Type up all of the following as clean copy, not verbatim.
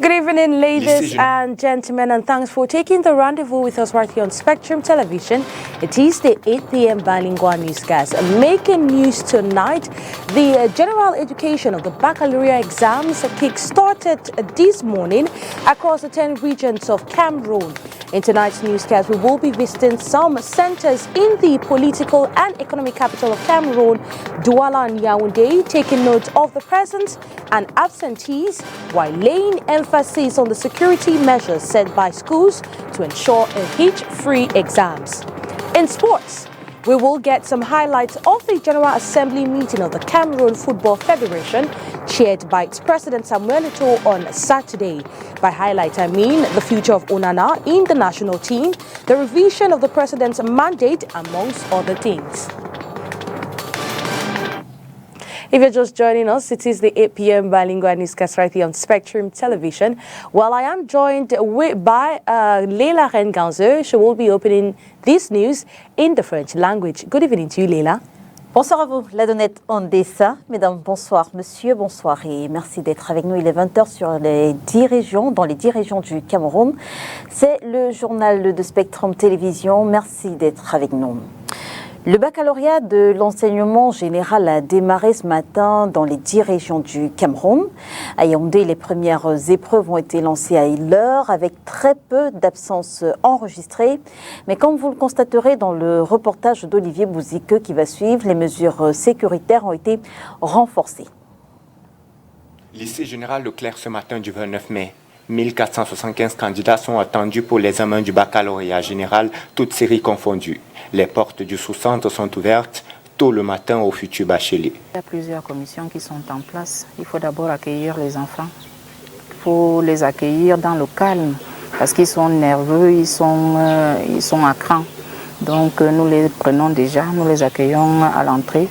Good evening, ladies and gentlemen, and thanks for taking the rendezvous with us right here on Spectrum Television. It is the 8 p.m. bilingual newscast. Making news tonight, the general education of the baccalaureate exams kick-started this morning across the 10 regions of Cameroon. In tonight's newscast, we will be visiting some centers in the political and economic capital of Cameroon, Douala and Yaoundé, taking note of the presence and absentees while laying emphasis on the security measures set by schools to ensure a hitch-free exams. In sports, we will get some highlights of the General Assembly meeting of the Cameroon Football Federation, chaired by its President Samuel Eto'o on Saturday. By highlight, I mean the future of Onana in the national team, the revision of the President's mandate, amongst other things. If you're just joining us, it is the 8 p.m. bilingual newscast right here on Spectrum Television. Well, I am joined by Leila Renganzeu. She will be opening this news in the French language. Good evening to you, Leila. Bonsoir à vous, Ladonnette Ondessa. Mesdames, bonsoir, monsieur, bonsoir et merci d'être avec nous. Il est 20h sur les 10 régions, dans les 10 régions du Cameroun. C'est le journal de Spectrum Télévision. Merci d'être avec nous. Le baccalauréat de l'enseignement général a démarré ce matin dans les 10 régions du Cameroun. À Yaoundé, les premières épreuves ont été lancées à l'heure avec très peu d'absences enregistrées. Mais comme vous le constaterez dans le reportage d'Olivier Bouziqueux qui va suivre, les mesures sécuritaires ont été renforcées. Lycée général Leclerc ce matin du 29 mai. 1475 candidats sont attendus pour l'examen du baccalauréat général, toutes séries confondues. Les portes du sous-centre sont ouvertes tôt le matin aux futurs bacheliers. Il y a plusieurs commissions qui sont en place. Il faut d'abord accueillir les enfants. Il faut les accueillir dans le calme parce qu'ils sont nerveux, ils sont à cran. Donc nous les prenons déjà, nous les accueillons à l'entrée.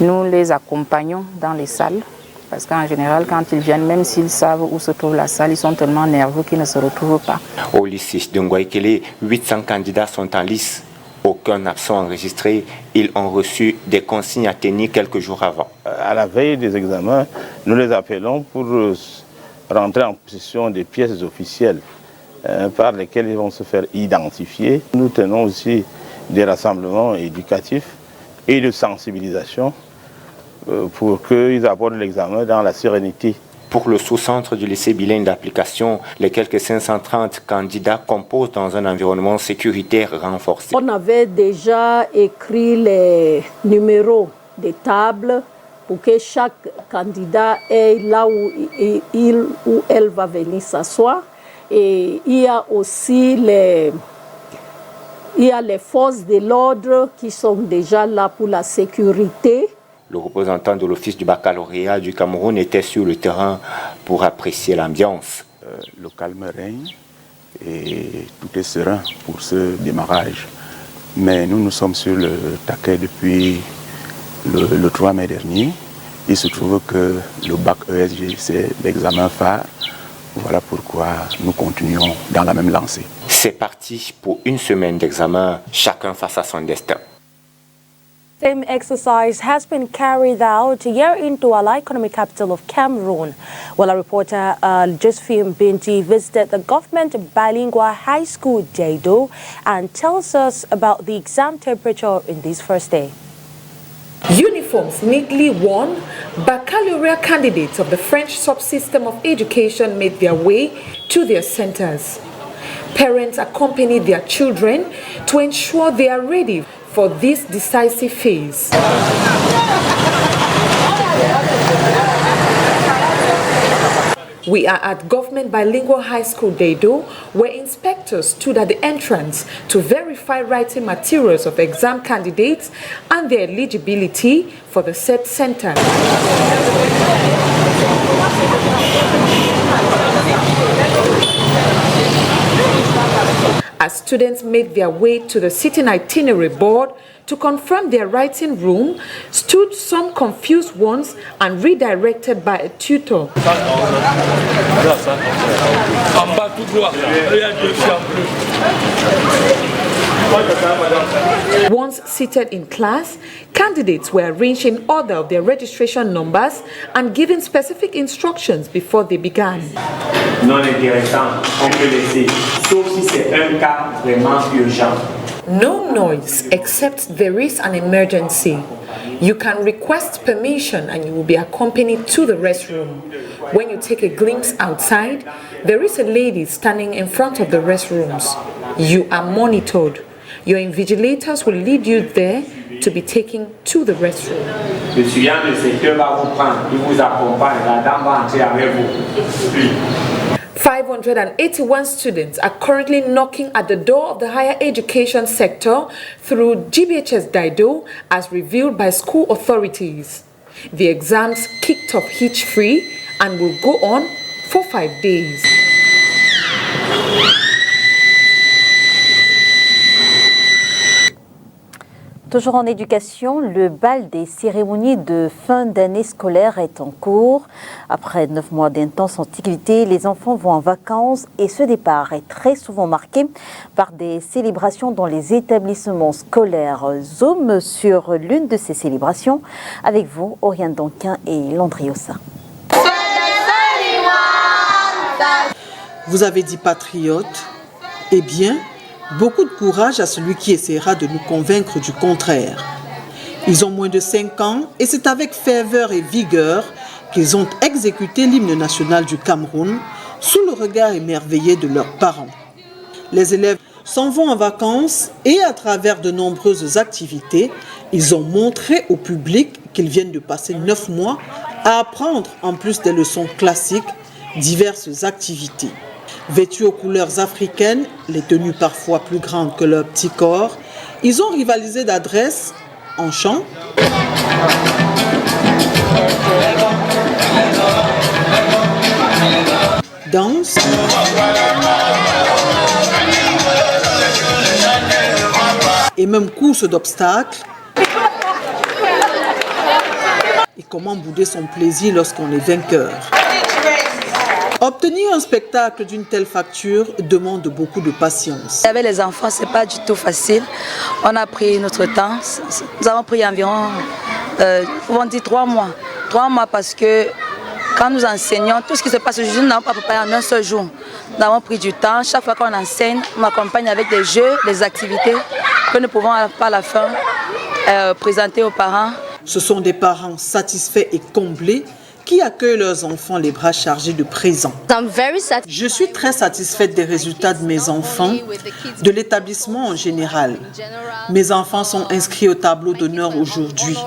Nous les accompagnons dans les salles. Parce qu'en général, quand ils viennent, même s'ils savent où se trouve la salle, ils sont tellement nerveux qu'ils ne se retrouvent pas. Au lycée de Ngouaïkele, 800 candidats sont en lice. Aucun absent enregistré. Ils ont reçu des consignes à tenir quelques jours avant. À la veille des examens, nous les appelons pour rentrer en possession des pièces officielles par lesquelles ils vont se faire identifier. Nous tenons aussi des rassemblements éducatifs et de sensibilisation pour qu'ils abordent l'examen dans la sérénité. Pour le sous-centre du lycée bilingue d'application, les quelques 530 candidats composent dans un environnement sécuritaire renforcé. On avait déjà écrit les numéros des tables pour que chaque candidat ait là où il ou elle va venir s'asseoir. Et il y a aussi les forces de l'ordre qui sont déjà là pour la sécurité. Le représentant de l'Office du baccalauréat du Cameroun était sur le terrain pour apprécier l'ambiance. Le calme règne et tout est serein pour ce démarrage. Mais nous sommes sur le taquet depuis le 3 mai dernier. Il se trouve que le bac ESG, c'est l'examen phare. Voilà pourquoi nous continuons dans la même lancée. C'est parti pour une semaine d'examen, chacun face à son destin. Same exercise has been carried out here in Douala, economic capital of Cameroon. Well, our reporter Josephine Binti visited the government bilingual high school, Jado, and tells us about the exam temperature in this first day. Uniforms neatly worn, baccalaureate candidates of the French subsystem of education made their way to their centers. Parents accompanied their children to ensure they are ready for this decisive phase. We are at Government Bilingual High School, Dedo, where inspectors stood at the entrance to verify writing materials of exam candidates and their eligibility for the said center. As students made their way to the sitting itinerary board to confirm their writing room, stood some confused ones and redirected by a tutor. Once seated in class, candidates were arranged in order of their registration numbers and given specific instructions before they began. Non intéressant, on peut laisser, sauf si c'est un cas vraiment urgent. No noise except there is an emergency. You can request permission and you will be accompanied to the restroom. When you take a glimpse outside, there is a lady standing in front of the restrooms. You are monitored. Your invigilators will lead you there to be taken to the restroom. Le surveillant du secteur va vous prendre, il vous accompagne, la dame va entrer avec vous. 581 students are currently knocking at the door of the higher education sector through GBHS Dido as revealed by school authorities. The exams kicked off hitch-free and will go on for 5 days. Toujours en éducation, le bal des cérémonies de fin d'année scolaire est en cours. Après 9 mois d'intense activité, les enfants vont en vacances et ce départ est très souvent marqué par des célébrations dans les établissements scolaires. Zoom sur l'une de ces célébrations avec vous, Oriane Donquin et Landriosa. Vous avez dit patriote? Eh bien, beaucoup de courage à celui qui essaiera de nous convaincre du contraire. Ils ont moins de 5 ans et c'est avec ferveur et vigueur qu'ils ont exécuté l'hymne national du Cameroun sous le regard émerveillé de leurs parents. Les élèves s'en vont en vacances et à travers de nombreuses activités, ils ont montré au public qu'ils viennent de passer 9 mois à apprendre en plus des leçons classiques, diverses activités. Vêtus aux couleurs africaines, les tenues parfois plus grandes que leur petit corps, ils ont rivalisé d'adresse en chant, danse et même course d'obstacles. Et comment bouder son plaisir lorsqu'on est vainqueur? Obtenir un spectacle d'une telle facture demande beaucoup de patience. Avec les enfants, ce n'est pas du tout facile. On a pris notre temps. Nous avons pris environ, on dit 3 mois. 3 mois parce que quand nous enseignons, tout ce qui se passe aujourd'hui, nous n'avons pas préparé en un seul jour. Nous avons pris du temps. Chaque fois qu'on enseigne, on accompagne avec des jeux, des activités que nous pouvons par la fin présenter aux parents. Ce sont des parents satisfaits et comblés qui accueillent leurs enfants les bras chargés de présents. Je suis très satisfaite des résultats de mes enfants, de l'établissement en général. Mes enfants sont inscrits au tableau d'honneur aujourd'hui.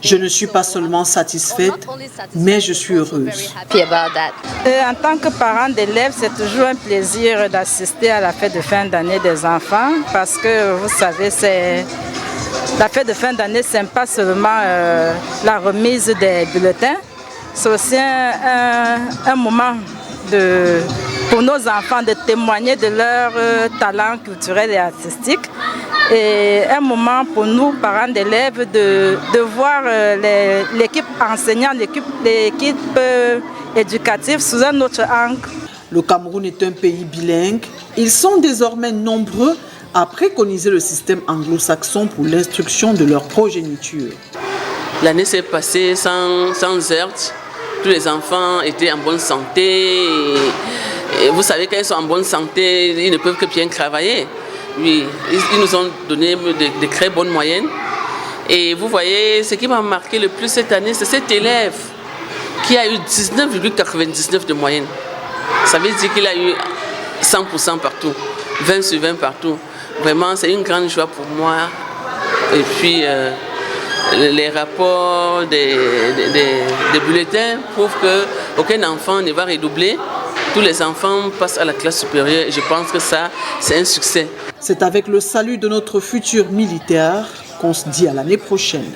Je ne suis pas seulement satisfaite, mais je suis heureuse. En tant que parent d'élèves, c'est toujours un plaisir d'assister à la fête de fin d'année des enfants parce que, vous savez, la fête de fin d'année, ce n'est pas seulement la remise des bulletins. C'est aussi un moment pour nos enfants de témoigner de leur talent culturel et artistique. Et un moment pour nous, parents d'élèves, de voir l'équipe enseignante, l'équipe éducative sous un autre angle. Le Cameroun est un pays bilingue. Ils sont désormais nombreux à préconiser le système anglo-saxon pour l'instruction de leur progéniture. L'année s'est passée sans heurts. Tous les enfants étaient en bonne santé. Et vous savez, quand ils sont en bonne santé, ils ne peuvent que bien travailler. Oui, ils nous ont donné de très bonnes moyennes. Et vous voyez, ce qui m'a marqué le plus cette année, c'est cet élève qui a eu 19,99 de moyenne. Ça veut dire qu'il a eu 100% partout, 20 sur 20 partout. Vraiment, c'est une grande joie pour moi. Et puis, les rapports des bulletins prouvent qu'aucun enfant ne va redoubler. Tous les enfants passent à la classe supérieure et je pense que ça, c'est un succès. C'est avec le salut de notre futur militaire qu'on se dit à l'année prochaine.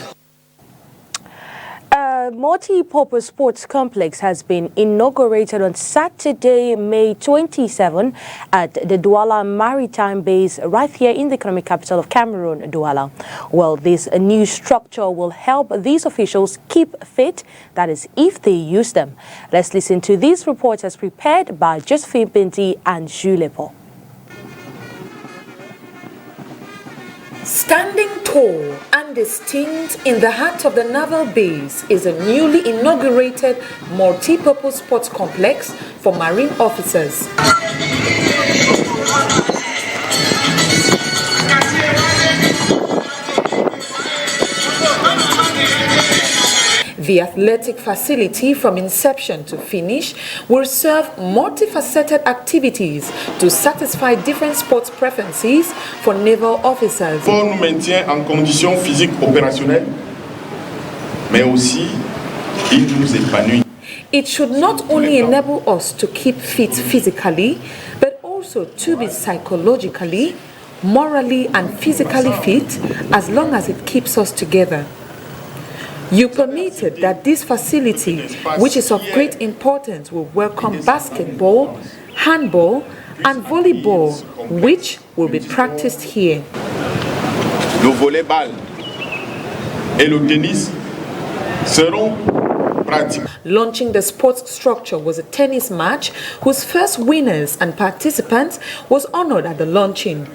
A multi-purpose sports complex has been inaugurated on Saturday, May 27 at the Douala Maritime Base right here in the economic capital of Cameroon, Douala. Well, this new structure will help these officials keep fit, that is, if they use them. Let's listen to these reports as prepared by Josephine Binti and Jules Paul. Standing tall and distinct in the heart of the naval base is a newly inaugurated multi-purpose sports complex for marine officers. The athletic facility from inception to finish will serve multifaceted activities to satisfy different sports preferences for naval officers. Pour nous maintient en condition physique opérationnelle, mais aussi il nous épanouit. It should not only enable us to keep fit physically, but also to be psychologically, morally and physically fit as long as it keeps us together. You permitted that this facility, which is of great importance, will welcome basketball, handball, and volleyball, which will be practiced here. Le volleyball et le tennis seront pratiqués. Launching the sports structure was a tennis match whose first winners and participants was honored at the launching.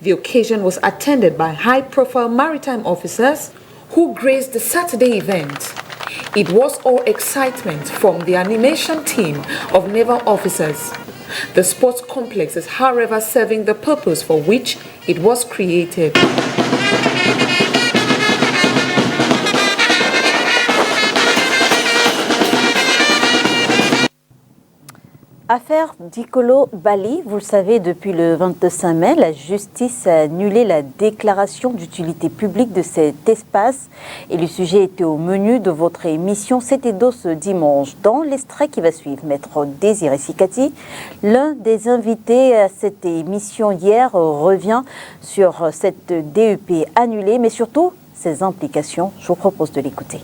The occasion was attended by high-profile maritime officers who graced the Saturday event. It was all excitement from the animation team of naval officers. The sports complex is, however, serving the purpose for which it was created. Affaire Dikolo Bali, vous le savez, depuis le 25 mai, la justice a annulé la déclaration d'utilité publique de cet espace et le sujet était au menu de votre émission C'était d'eau ce dimanche. Dans l'extrait qui va suivre, Maître Désiré Sikati, l'un des invités à cette émission hier, revient sur cette DEP annulée, mais surtout ses implications. Je vous propose de l'écouter.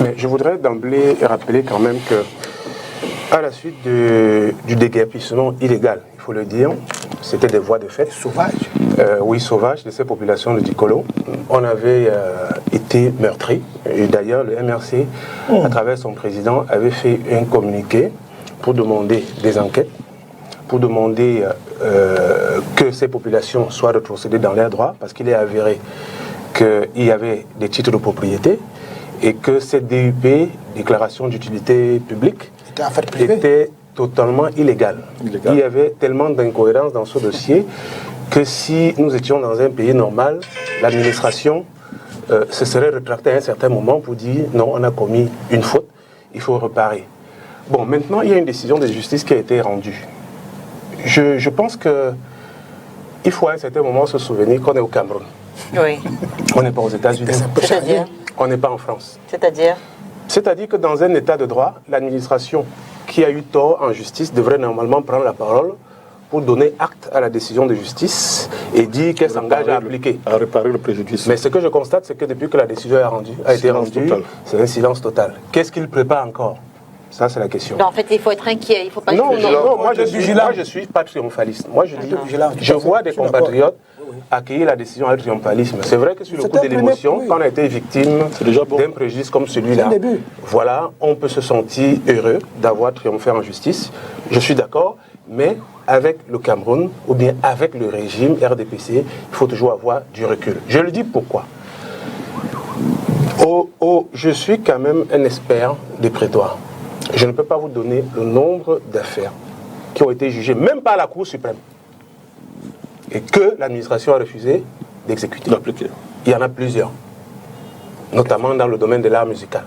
Mais je voudrais d'emblée rappeler quand même que à la suite du déguerpissement illégal, il faut le dire, c'était des voies de fait. Sauvages. Oui, sauvages de ces populations de Dikolo. On avait été meurtris. Et d'ailleurs, le MRC, à travers son président, avait fait un communiqué pour demander des enquêtes, pour demander que ces populations soient retrocédées dans leurs droits, parce qu'il est avéré qu'il y avait des titres de propriété et que cette DUP, déclaration d'utilité publique, était totalement illégal. Il y avait tellement d'incohérences dans ce dossier que si nous étions dans un pays normal, l'administration se serait rétractée à un certain moment pour dire non, on a commis une faute, il faut réparer. Bon, maintenant, il y a une décision de justice qui a été rendue. Je pense qu'il faut à un certain moment se souvenir qu'on est au Cameroun. Oui. On n'est pas aux États-Unis. C'est-à-dire ? On n'est pas en France. C'est-à-dire ? C'est-à-dire que dans un état de droit, l'administration qui a eu tort en justice devrait normalement prendre la parole pour donner acte à la décision de justice et dire qu'elle s'engage à appliquer. À réparer le préjudice. Mais ce que je constate, c'est que depuis que la décision a été rendue, c'est un silence total. Qu'est-ce qu'il prépare encore ? Ça, c'est la question. Non, en fait, il faut être inquiet, il ne faut pas... Non, moi je suis pas triomphaliste. Moi je dis, je vois des compatriotes accueillir la décision avec triomphalisme. C'est vrai que sur le coup de l'émotion, quand on a été victime d'un préjudice comme celui-là, voilà, on peut se sentir heureux d'avoir triomphé en justice. Je suis d'accord, mais avec le Cameroun ou bien avec le régime RDPC, il faut toujours avoir du recul. Je le dis pourquoi. Je suis quand même un expert des prétoires. Je ne peux pas vous donner le nombre d'affaires qui ont été jugées, même par la Cour suprême, et que l'administration a refusé d'exécuter. Il y en a plusieurs, notamment dans le domaine de l'art musical.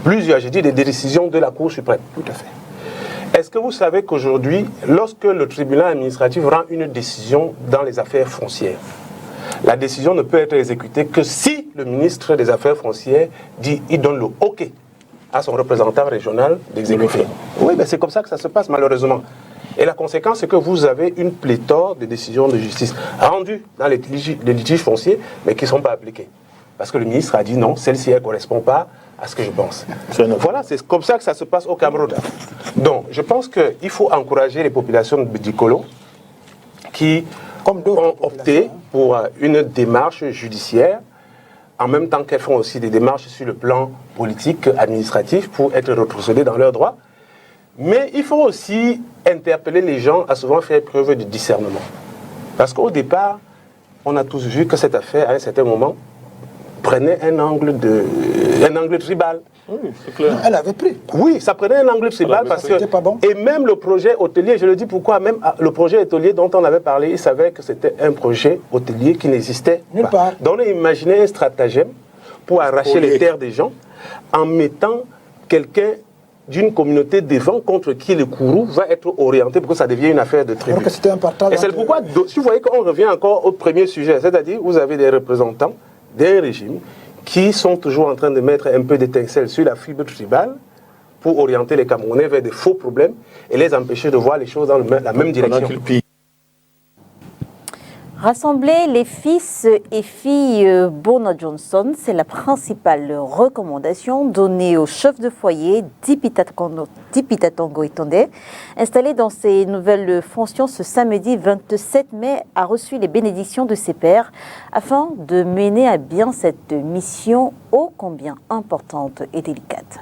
Plusieurs, j'ai dit, des décisions de la Cour suprême. Tout à fait. Est-ce que vous savez qu'aujourd'hui, lorsque le tribunal administratif rend une décision dans les affaires foncières, la décision ne peut être exécutée que si le ministre des Affaires foncières dit, il donne le OK à son représentant régional d'exécuter. Oui, ben c'est comme ça que ça se passe malheureusement. Et la conséquence, c'est que vous avez une pléthore de décisions de justice rendues dans les litiges fonciers, mais qui ne sont pas appliquées. Parce que le ministre a dit non, celle-ci, elle ne correspond pas à ce que je pense. Voilà, c'est comme ça que ça se passe au Cameroun. Donc, je pense qu'il faut encourager les populations de Dikolo qui ont opté pour une démarche judiciaire en même temps qu'elles font aussi des démarches sur le plan politique, administratif, pour être retrocédées dans leurs droits. Mais il faut aussi interpeller les gens à souvent faire preuve de discernement. Parce qu'au départ, on a tous vu que cette affaire, à un certain moment, prenait un angle tribal. Oui, c'est clair. Elle avait pris. Oui, ça prenait un angle tribal parce que... pas bon. Et même le projet hôtelier, je le dis pourquoi, même le projet hôtelier dont on avait parlé, il savait que c'était un projet hôtelier qui n'existait pas. Donc on a imaginé un stratagème pour arracher les terres des gens en mettant quelqu'un d'une communauté devant contre qui le courroux va être orienté pour que ça devienne une affaire de tribu. Et c'est pourquoi, si vous voyez qu'on revient encore au premier sujet, c'est-à-dire vous avez des représentants d'un régime qui sont toujours en train de mettre un peu d'étincelle sur la fibre tribale pour orienter les Camerounais vers des faux problèmes et les empêcher de voir les choses dans la même direction. Rassembler les fils et filles Bona Johnson, c'est la principale recommandation donnée au chef de foyer Dipita Tongo Itonde. Installé dans ses nouvelles fonctions ce samedi 27 mai, a reçu les bénédictions de ses pairs afin de mener à bien cette mission ô combien importante et délicate.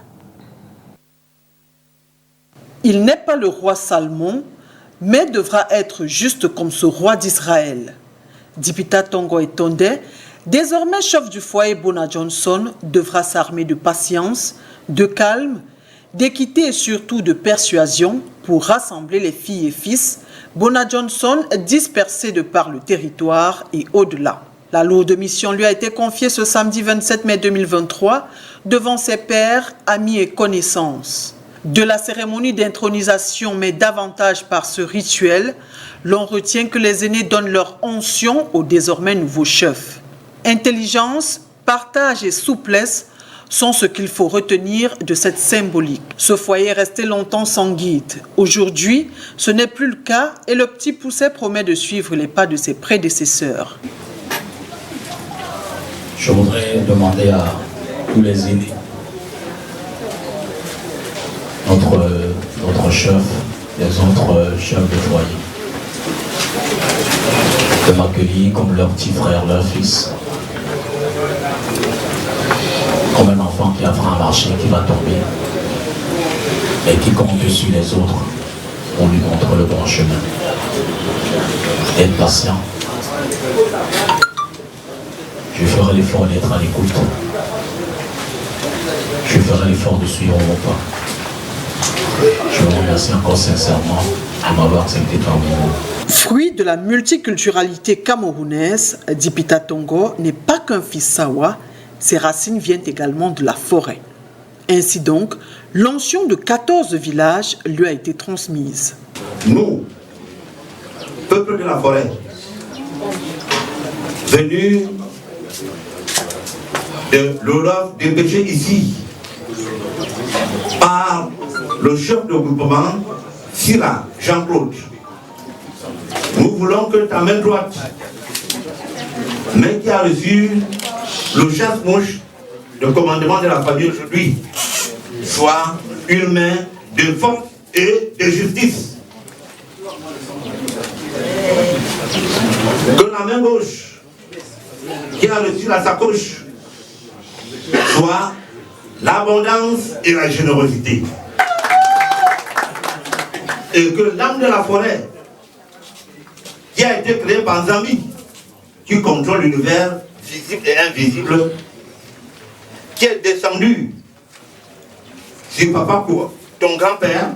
Il n'est pas le roi Salmon, mais devra être juste comme ce roi d'Israël. Dipita Tongo Itonde, désormais chef du foyer Bona Johnson, devra s'armer de patience, de calme, d'équité et surtout de persuasion pour rassembler les filles et fils Bona Johnson dispersés de par le territoire et au-delà. La lourde mission lui a été confiée ce samedi 27 mai 2023 devant ses pairs, amis et connaissances. De la cérémonie d'intronisation, mais davantage par ce rituel, l'on retient que les aînés donnent leur onction au désormais nouveau chef. Intelligence, partage et souplesse sont ce qu'il faut retenir de cette symbolique. Ce foyer est resté longtemps sans guide. Aujourd'hui, ce n'est plus le cas et le petit Pousset promet de suivre les pas de ses prédécesseurs. Je voudrais demander à tous les aînés, notre chef, les autres chefs de foyer, de m'accueillir comme leur petit frère, leur fils, comme un enfant qui apprend à marcher, qui va tomber, et qui compte sur les autres pour lui montrer le bon chemin. Être patient. Je ferai l'effort d'être à l'écoute. Je ferai l'effort de suivre mon pas. Je vous remercie encore sincèrement de m'avoir accepté parmi vous. Fruit de la multiculturalité camerounaise, Dipita Tongo n'est pas qu'un fils Sawa, ses racines viennent également de la forêt. Ainsi donc, l'onction de 14 villages lui a été transmise. Nous, peuple de la forêt, venus de l'Europe dépêché ici par le chef de groupement, Sira Jean-Claude. Nous voulons que ta main droite, main qui a reçu le chasse-mouche de commandement de la famille aujourd'hui, soit une main de force et de justice. Que la main gauche, qui a reçu la sacoche, soit l'abondance et la générosité. Et que l'âme de la forêt, qui a été créée par Zambi, qui contrôle l'univers visible et invisible, qui est descendu sur papa, ton grand-père,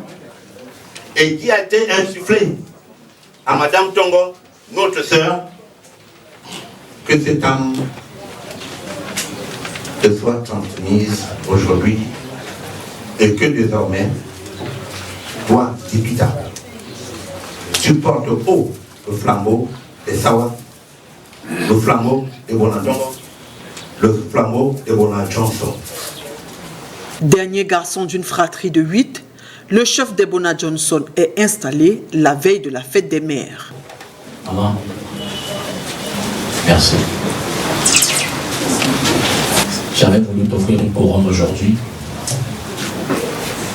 et qui a été insufflé à Madame Tongo, notre sœur, que cette âme te soit transmise aujourd'hui et que désormais, toi, Dipita, tu portes haut le flambeau des Sawa, le flambeau de Bonadongo, le flambeau de Bona Johnson. Dernier garçon d'une fratrie de 8, le chef de Bona Johnson est installé la veille de la fête des mères. Maman, merci. J'avais voulu t'offrir une couronne aujourd'hui,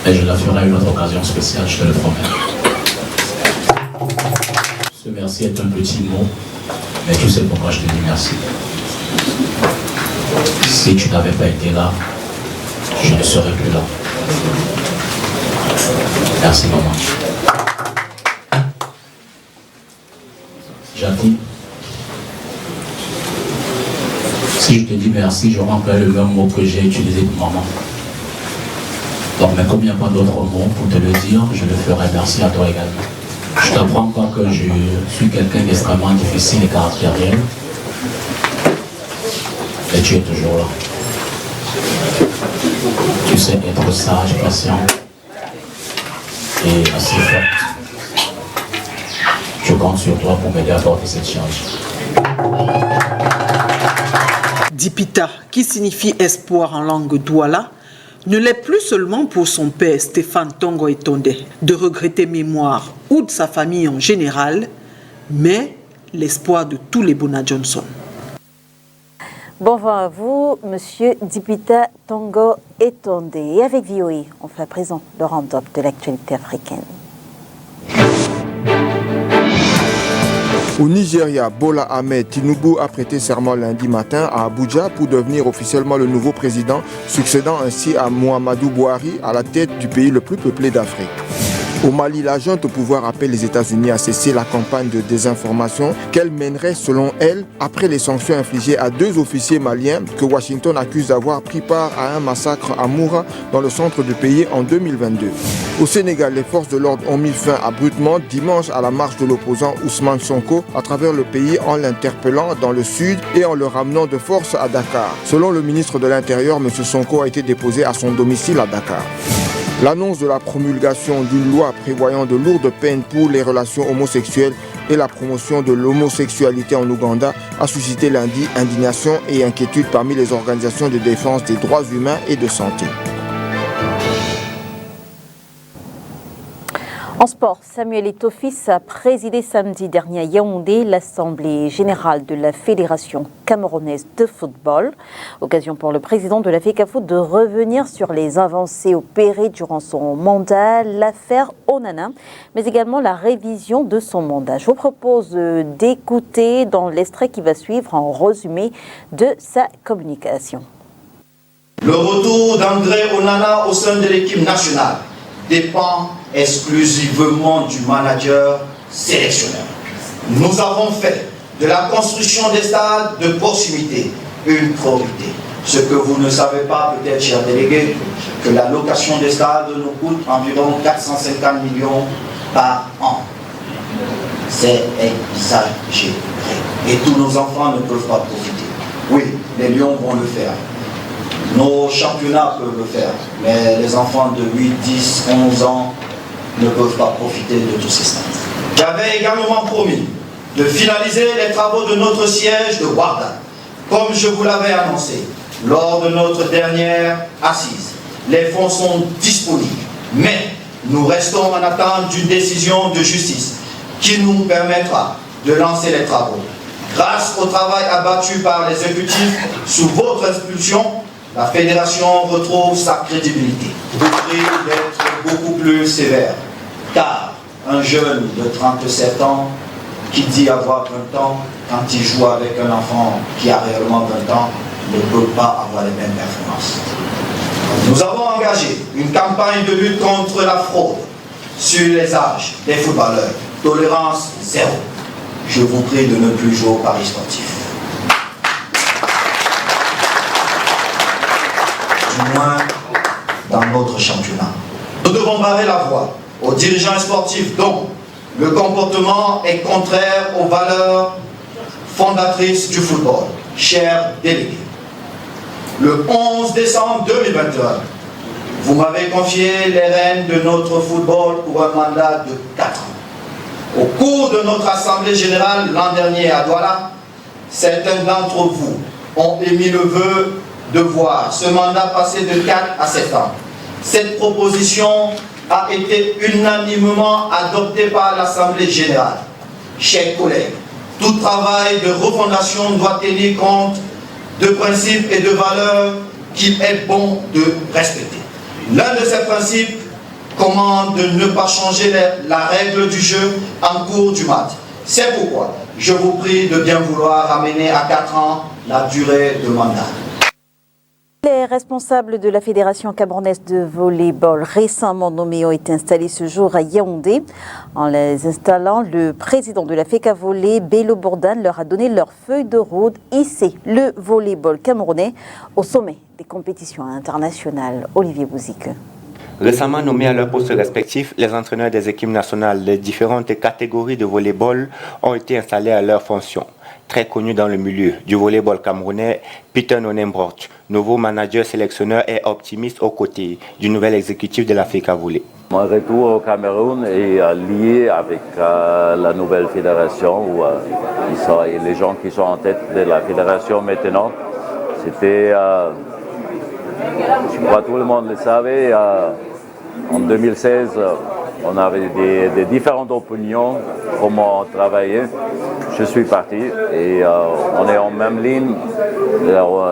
mais je la ferai à une autre occasion spéciale, je te le promets. Ce merci est un petit mot, mais tu sais pourquoi je te dis merci. Si tu n'avais pas été là, je ne serais plus là. Merci, maman. Jackie, si je te dis merci, je remplis le même mot que j'ai utilisé pour maman. Donc, mais comme il n'y a pas d'autres mots pour te le dire, je le ferai. Merci à toi également. Je t'apprends encore que je suis quelqu'un d'extrêmement difficile et caractériel. Et tu es toujours là. Tu sais être sage, patient et assez forte. Je compte sur toi pour m'aider à porter cette charge. Dipita, qui signifie espoir en langue douala, ne l'est plus seulement pour son père Stéphane Tongo Etonde de regretter mémoire ou de sa famille en général, mais l'espoir de tous les Bona Johnson. Bonjour à vous, Monsieur Dipita Tongo Etonde. Et avec VOA, on fait à présent le round-up de l'actualité africaine. Au Nigeria, Bola Ahmed Tinubu a prêté serment lundi matin à Abuja pour devenir officiellement le nouveau président, succédant ainsi à Muhammadu Buhari à la tête du pays le plus peuplé d'Afrique. Au Mali, la junte au pouvoir appelle les États-Unis à cesser la campagne de désinformation qu'elle mènerait, selon elle, après les sanctions infligées à 2 officiers maliens que Washington accuse d'avoir pris part à un massacre à Moura, dans le centre du pays, en 2022. Au Sénégal, les forces de l'ordre ont mis fin abruptement dimanche à la marche de l'opposant Ousmane Sonko à travers le pays en l'interpellant dans le sud et en le ramenant de force à Dakar. Selon le ministre de l'Intérieur, M. Sonko a été déposé à son domicile à Dakar. L'annonce de la promulgation d'une loi prévoyant de lourdes peines pour les relations homosexuelles et la promotion de l'homosexualité en Ouganda a suscité lundi indignation et inquiétude parmi les organisations de défense des droits humains et de santé. En sport, Samuel Eto'o a présidé samedi dernier à Yaoundé l'Assemblée générale de la Fédération camerounaise de football. Occasion pour le président de la FECAFOOT de revenir sur les avancées opérées durant son mandat, l'affaire Onana, mais également la révision de son mandat. Je vous propose d'écouter dans l'extrait qui va suivre en résumé de sa communication. Le retour d'André Onana au sein de l'équipe nationale dépend exclusivement du manager sélectionneur. Nous avons fait de la construction des stades de proximité une priorité. Ce que vous ne savez pas peut-être, chers délégués, que la location des stades nous coûte environ 450 millions par an. C'est exagéré. Et tous nos enfants ne peuvent pas profiter. Oui, les Lions vont le faire. Nos championnats peuvent le faire, mais les enfants de 8, 10, 11 ans ne peuvent pas profiter de tous ces stades. J'avais également promis de finaliser les travaux de notre siège de Ouarda, comme je vous l'avais annoncé lors de notre dernière assise. Les fonds sont disponibles, mais nous restons en attente d'une décision de justice qui nous permettra de lancer les travaux. Grâce au travail abattu par l'exécutif sous votre impulsion, la fédération retrouve sa crédibilité. Je vous prie d'être beaucoup plus sévère, car un jeune de 37 ans qui dit avoir 20 ans, quand il joue avec un enfant qui a réellement 20 ans, ne peut pas avoir les mêmes performances. Nous avons engagé une campagne de lutte contre la fraude sur les âges des footballeurs. Tolérance zéro. Je vous prie de ne plus jouer au paris sportif. Du moins dans notre championnat. Nous devons barrer la voie aux dirigeants sportifs dont le comportement est contraire aux valeurs fondatrices du football. Chers délégués, le 11 décembre 2021, vous m'avez confié les rênes de notre football pour un mandat de 4 ans. Au cours de notre assemblée générale l'an dernier à Douala, certains d'entre vous ont émis le vœu de voir ce mandat passer de 4 à 7 ans. Cette proposition a été unanimement adoptée par l'Assemblée générale. Chers collègues, tout travail de refondation doit tenir compte de principes et de valeurs qu'il est bon de respecter. L'un de ces principes commande de ne pas changer la règle du jeu en cours du match. C'est pourquoi je vous prie de bien vouloir ramener à 4 ans la durée de mandat. Les responsables de la Fédération camerounaise de volleyball récemment nommés ont été installés ce jour à Yaoundé. En les installant, le président de la FECA Volley, Bello Bourdan, leur a donné leur feuille de route, hisser le volleyball camerounais au sommet des compétitions internationales. Olivier Bouzik. Récemment nommés à leurs postes respectifs, les entraîneurs des équipes nationales des différentes catégories de volleyball ont été installés à leurs fonctions. Très connu dans le milieu du volleyball camerounais, Peter Nonembroch, nouveau manager sélectionneur, est optimiste aux côtés du nouvel exécutif de la FECA Volley. Mon retour au Cameroun est lié avec la nouvelle fédération où les gens qui sont en tête de la fédération maintenant, c'était, je crois que tout le monde le savait, en 2016, on avait des différentes opinions, comment travailler. Je suis parti et on est en même ligne,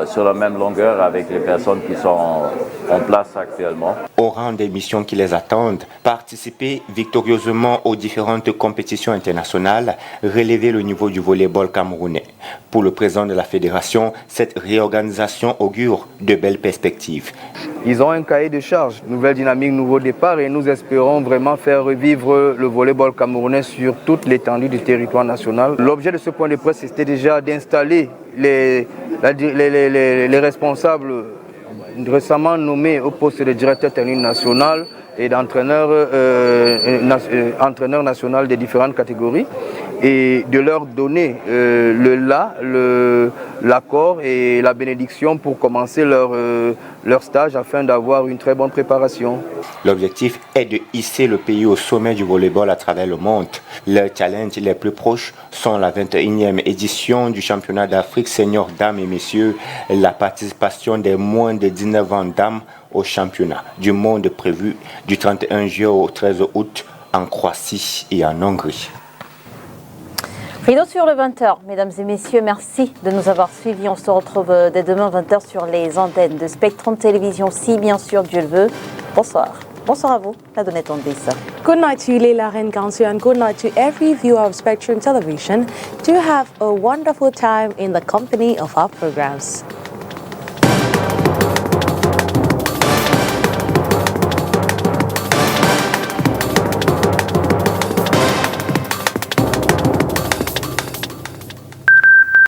sur la même longueur avec les personnes qui sont en place actuellement. Au rang des missions qui les attendent, participer victorieusement aux différentes compétitions internationales, relever le niveau du volleyball camerounais. Pour le président de la fédération, cette réorganisation augure de belles perspectives. Ils ont un cahier de charge, nouvelle dynamique, nouveau départ et nous espérons vraiment faire revivre le volleyball camerounais sur toute l'étendue du territoire national. L'objet de ce point de presse, c'était déjà d'installer les responsables récemment nommés au poste de directeur technique national et d'entraîneur national des différentes catégories et de leur donner l'accord et la bénédiction pour commencer leur stage afin d'avoir une très bonne préparation. L'objectif est de hisser le pays au sommet du volleyball à travers le monde. Leurs challenges les plus proches sont la 21e édition du championnat d'Afrique senior dames et messieurs, la participation des moins de 19 ans dames au championnat du monde prévu du 31 juillet au 13 août en Croatie et en Hongrie. Rideau sur le 20h, mesdames et messieurs, merci de nous avoir suivis. On se retrouve dès demain 20h sur les antennes de Spectrum Télévision, si bien sûr Dieu le veut. Bonsoir. Bonsoir à vous, Ladonnette Ondissa. Good night to you, Leila Rengansu, and good night to every viewer of Spectrum Television. Do have a wonderful time in the company of our programs.